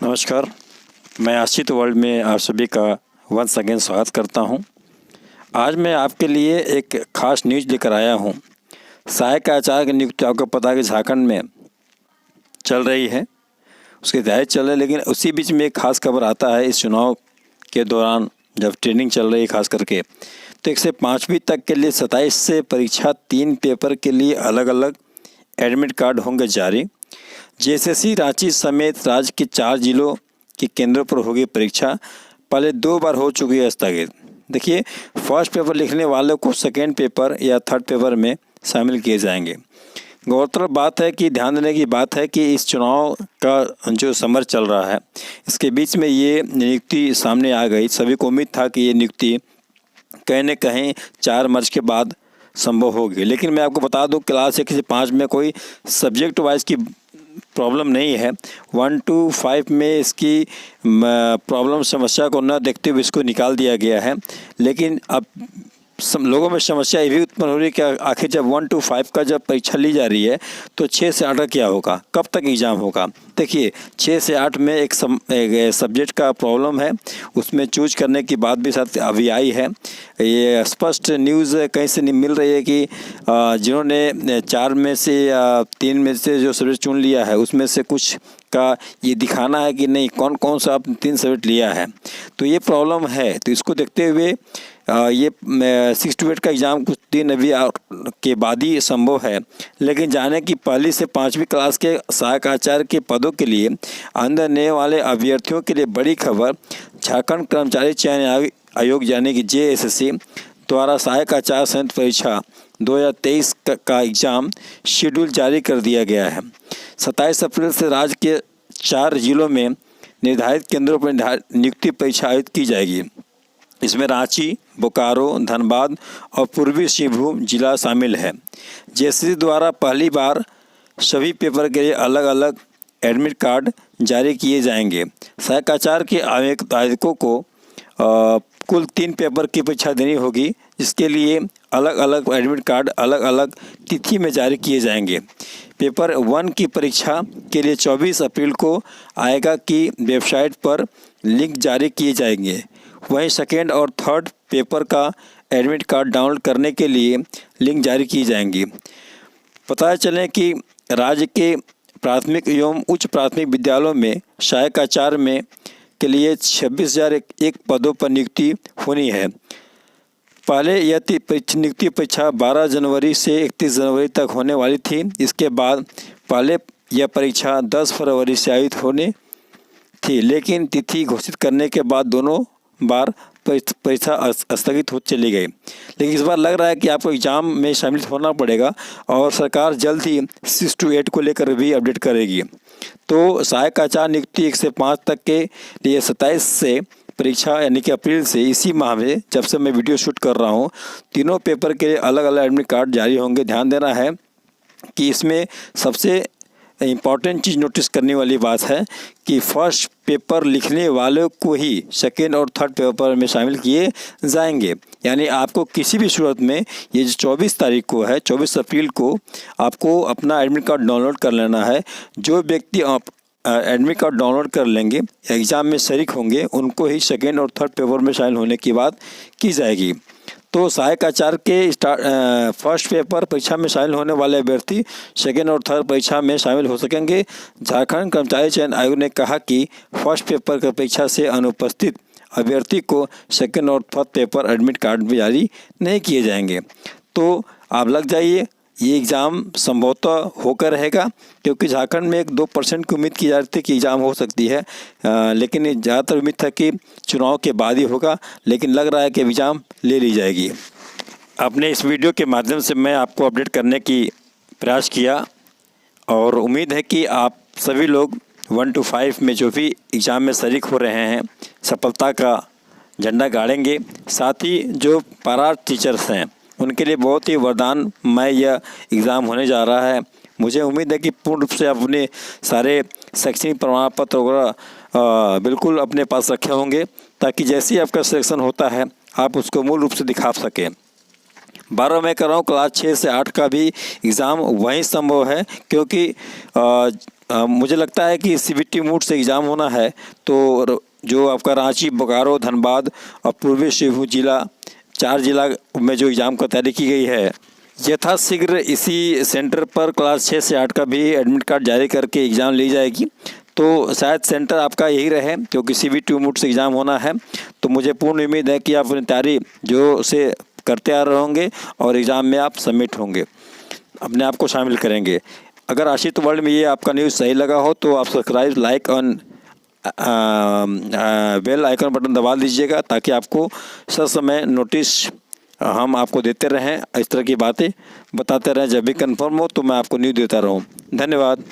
नमस्कार, मैं आशित वर्ल्ड में आप सभी का वंस अगेन स्वागत करता हूं। आज मैं आपके लिए एक खास न्यूज़ लेकर आया हूं। सहायक आचार्य की नियुक्ति आपको पता है कि झारखंड में चल रही है, उसकी तैयारी चल रही है, लेकिन उसी बीच में एक खास खबर आता है। इस चुनाव के दौरान जब ट्रेनिंग चल रही है खास करके, तो 1 से 5वीं तक के लिए 27 से परीक्षा 3 पेपर के लिए अलग अलग एडमिट कार्ड होंगे जारी। जेएसएससी रांची समेत राज्य के 4 जिलों के केंद्रों पर होगी परीक्षा। पहले 2 बार हो चुकी है स्थगित। देखिए, फर्स्ट पेपर लिखने वालों को सेकेंड पेपर या थर्ड पेपर में शामिल किए जाएंगे। गौरतलब बात है कि ध्यान देने की बात है कि इस चुनाव का जो समर चल रहा है, इसके बीच में ये नियुक्ति सामने आ गई। सभी को उम्मीद था कि ये नियुक्ति कहीं न कहीं 4 मार्च के बाद संभव होगी, लेकिन मैं आपको बता दूं क्लास 1 से 5 में कोई सब्जेक्ट वाइज की प्रॉब्लम नहीं है। 1 to 5 में इसकी प्रॉब्लम समस्या को न देखते हुए इसको निकाल दिया गया है। लेकिन अब लोगों में समस्या ये भी उत्पन्न हो रही है कि आखिर जब 1 to 5 का जब परीक्षा ली जा रही है तो 6 से 8 का क्या होगा, कब तक एग्ज़ाम होगा। देखिए, 6 से 8 में एक सब्जेक्ट का प्रॉब्लम है, उसमें चूज करने की बात भी साथ अभी आई है। ये स्पष्ट न्यूज़ कहीं से नहीं मिल रही है कि जिन्होंने 4 में से या 3 में से जो सब्जेक्ट चुन लिया है, उसमें से कुछ का ये दिखाना है कि नहीं कौन कौन सा आपने 3 सब्जेक्ट लिया है, तो ये प्रॉब्लम है। तो इसको देखते हुए ये 6 to 8 का एग्ज़ाम कुछ दिन अभी के बाद ही संभव है। लेकिन जाने की 1ली से 5वीं क्लास के सहायक आचार्य के पदों के लिए अंदर आने वाले अभ्यर्थियों के लिए बड़ी खबर। झारखंड कर्मचारी चयन आयोग यानी कि जेएसएससी द्वारा सहायक आचार्य संयुक्त परीक्षा 2023 का एग्ज़ाम शेड्यूल जारी कर दिया गया है। 27 अप्रैल से राज्य के 4 जिलों में निर्धारित केंद्रों पर नियुक्ति परीक्षा आयोजित की जाएगी। इसमें रांची, बोकारो, धनबाद और पूर्वी सिंहभूम जिला शामिल है। जेएसएससी द्वारा पहली बार सभी पेपर के लिए अलग अलग एडमिट कार्ड जारी किए जाएंगे। सहायक आचार्य के आवेदकों को कुल 3 पेपर की परीक्षा देनी होगी, जिसके लिए अलग अलग एडमिट कार्ड अलग अलग तिथि में जारी किए जाएंगे। पेपर 1 की परीक्षा के लिए 24 अप्रैल को आएगा की वेबसाइट पर लिंक जारी किए जाएंगे। वहीं सेकेंड और थर्ड पेपर का एडमिट कार्ड डाउनलोड करने के लिए लिंक जारी की जाएंगी। पता चले कि राज्य के प्राथमिक एवं उच्च प्राथमिक विद्यालयों में सहायक आचार्य में के लिए 26,001 पदों पर नियुक्ति होनी है। पहले यह नियुक्ति परीक्षा 12 जनवरी से 31 जनवरी तक होने वाली थी। इसके बाद पहले यह परीक्षा 10 फरवरी से आयोजित होने थी, लेकिन तिथि घोषित करने के बाद दोनों बार परीक्षा स्थगित हो चली गई। लेकिन इस बार लग रहा है कि आपको एग्ज़ाम में शामिल होना पड़ेगा और सरकार जल्द ही 6 to 8 को लेकर भी अपडेट करेगी। तो सहायक आचार्य नियुक्ति 1 से 5 तक के लिए 27 से परीक्षा यानी कि अप्रैल से इसी माह में जब से मैं वीडियो शूट कर रहा हूँ, तीनों पेपर के लिए अलग अलग एडमिट कार्ड जारी होंगे। ध्यान देना है कि इसमें सबसे इम्पॉर्टेंट चीज़ नोटिस करने वाली बात है कि फर्स्ट पेपर लिखने वालों को ही सेकेंड और थर्ड पेपर में शामिल किए जाएंगे। यानी आपको किसी भी सूरत में ये जो 24 तारीख को है, 24 अप्रैल को आपको अपना एडमिट कार्ड डाउनलोड कर लेना है। जो व्यक्ति एडमिट कार्ड डाउनलोड कर लेंगे, एग्ज़ाम में शरीक होंगे, उनको ही सेकेंड और थर्ड पेपर में शामिल होने की बात की जाएगी। तो सहायक आचार्य के फर्स्ट पेपर परीक्षा में शामिल होने वाले अभ्यर्थी सेकेंड और थर्ड परीक्षा में शामिल हो सकेंगे। झारखंड कर्मचारी चयन आयोग ने कहा कि फर्स्ट पेपर की परीक्षा से अनुपस्थित अभ्यर्थी को सेकेंड और थर्ड पेपर एडमिट कार्ड भी जारी नहीं किए जाएंगे। तो आप लग जाइए, ये एग्ज़ाम संभवतः होकर रहेगा, क्योंकि झारखंड में 1-2% की उम्मीद की जा रही थी कि एग्ज़ाम हो सकती है, लेकिन ज़्यादातर उम्मीद था कि चुनाव के बाद ही होगा, लेकिन लग रहा है कि एग्ज़ाम ले ली जाएगी। अपने इस वीडियो के माध्यम से मैं आपको अपडेट करने की प्रयास किया और उम्मीद है कि आप सभी लोग 1 to 5 में जो भी एग्ज़ाम में शरीक हो रहे हैं, सफलता का झंडा गाड़ेंगे। साथ ही जो पैरा टीचर्स हैं, उनके लिए बहुत ही वरदानमय यह एग्ज़ाम होने जा रहा है। मुझे उम्मीद है कि पूर्ण रूप से आप अपने सारे शैक्षणिक प्रमाण पत्र वगैरह बिल्कुल अपने पास रखे होंगे, ताकि जैसे ही आपका सिलेक्शन होता है आप उसको मूल रूप से दिखा सकें। 12 मैं कर रहा हूँ क्लास 6 से 8 का भी एग्ज़ाम वहीं संभव है, क्योंकि मुझे लगता है कि CBT मोड से एग्ज़ाम होना है तो जो आपका रांची, बोकारो, धनबाद और पूर्वी सिंहभूम जिला, 4 जिला में जो एग्ज़ाम का तैयारी की गई है, यथाशीघ्र इसी सेंटर पर क्लास 6 से 8 का भी एडमिट कार्ड जारी करके एग्ज़ाम ली जाएगी। तो शायद सेंटर आपका यही रहे, क्योंकि CBT मोड से एग्ज़ाम होना है। तो मुझे पूर्ण उम्मीद है कि आप अपनी तैयारी जो से करते आ रहे होंगे और एग्ज़ाम में आप सबमिट होंगे, अपने आप को शामिल करेंगे। अगर आशित वर्ल्ड में ये आपका न्यूज़ सही लगा हो तो आप सब्सक्राइब, लाइक और बेल आइकन बटन दबा दीजिएगा, ताकि आपको सब समय नोटिस हम आपको देते रहें, इस तरह की बातें बताते रहें। जब भी कंफर्म हो तो मैं आपको न्यूज़ देता रहूं। धन्यवाद।